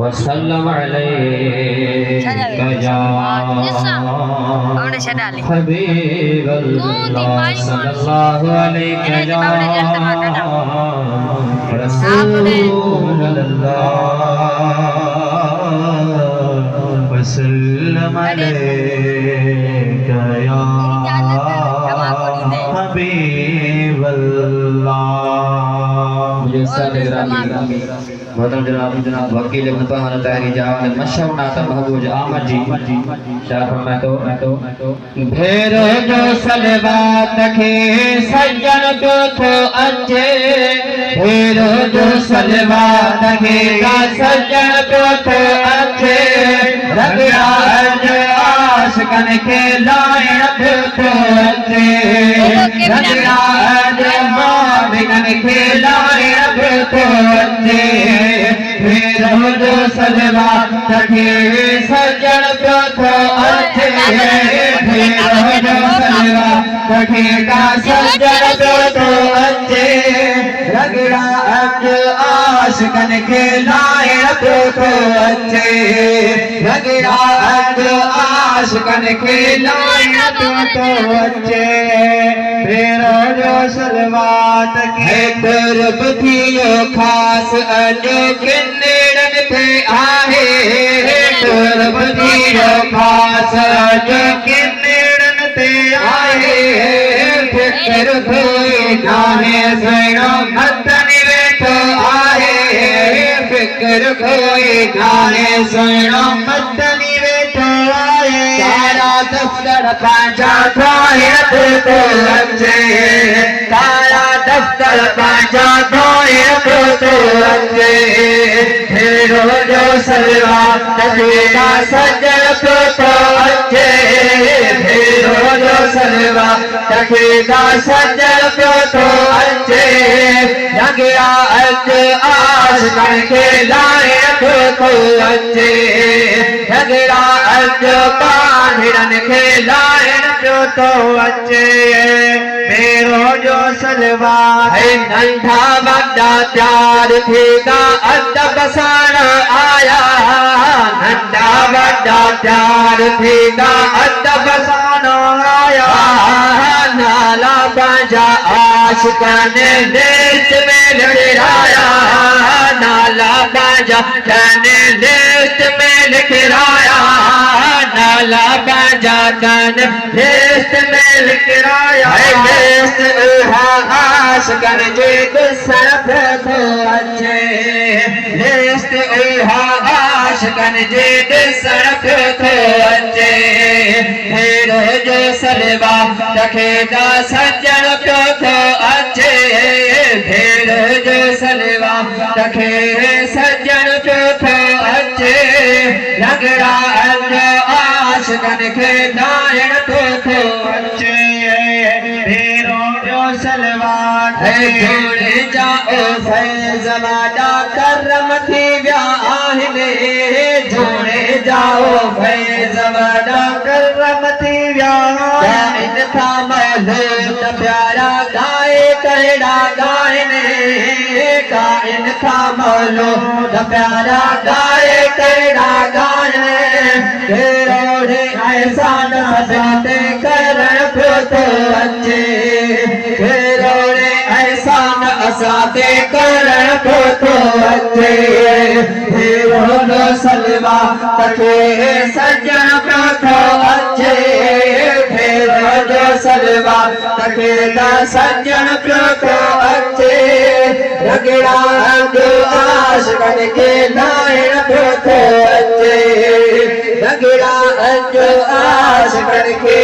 वसल्लम अलैका या हबीबल्लाह सल्लल्लाहु अलैका या रसूलल्लाह वसल्लम अलैका या हबीबल्लाह। मोहतरम जनाब वकील इब्न तहान ताहरी जवान मशहूर नाता महबूब अहमद जी शाह फरमाए तो भेरो जो सलवात के सज्जन को तो अच्छे भेरो जो सलवात के सज्जन को तो अच्छे रबिया आशिकन के लायक तो अच्छे रबिया मालिकन के लायक तो अच्छे भेरो जो सलवात के सज्जन को तो अच्छे भेरो जो सलवात के सज्जन को तो अच्छे रगड़ा आशिकन के लायक तो अच्छे रगड़ा आशिकन के लायक तो अच्छे भेरो जो सलवात के तरफ थियो खास अजो के नेड़न पे आहे तरफ थियो खास अजो के नेड़न पे आहे फिकर कोई नाहे सैनो मदन वेठो आहे फिकर कोई नाहे सैनो मदन वेठो आहे सारा दफ्तर पंहिंजा ठाहिरत तो अच्छे सारा दफ्तर पंहिंजा ठाहिरत तो अच्छे भेरो जो सलवात के सज्जन को तो अच्छे भेरो जो सलवात के सज्जन को तो अच्छे लगिया आशिकन के लायक को अच्छे लगिया काहिरन के लायक तो अच्छे मेरो जो सलवात है नंढा बड़ा प्यार थीगा अदब सार आया नंढा बड़ा प्यार थीगा अदब सार आया नाला बाजा आशिकन देश में लड़ाया नाला बाजा कन देश में लिखराया नाला बाजा कन देश में लिखराया देश आशिकन जे सरफ को अच्छे देश आशिकन जे सरफ को अच्छे भेरो जो सलवात रखेगा सज्जन को तो अच्छे भेरो जो सलवात रखे सज्जन को तो अच्छे लगड़ा आशिकन के नायन को तो अच्छे भेरो जो सलवात है जोड़े जाओ फैज़वादा करम थी व्याहने जोड़े जाओ फैज़वादा करम थी व्याहने था महलूत प्यारा गाए कड़ा गायने काइन था महलूत प्यारा गाए कड़ा गायने रोड़े ऐसा नजाते करण तो अच्छे रोड़े ऐसा नजाते करण तो अच्छे भेरो सलवात के सज्जन को तो अच्छे भेरो सलवात के सज्जन को तो अच्छे रगड़ा आशिकन के नायक तो अच्छे रगड़ा आशिकन के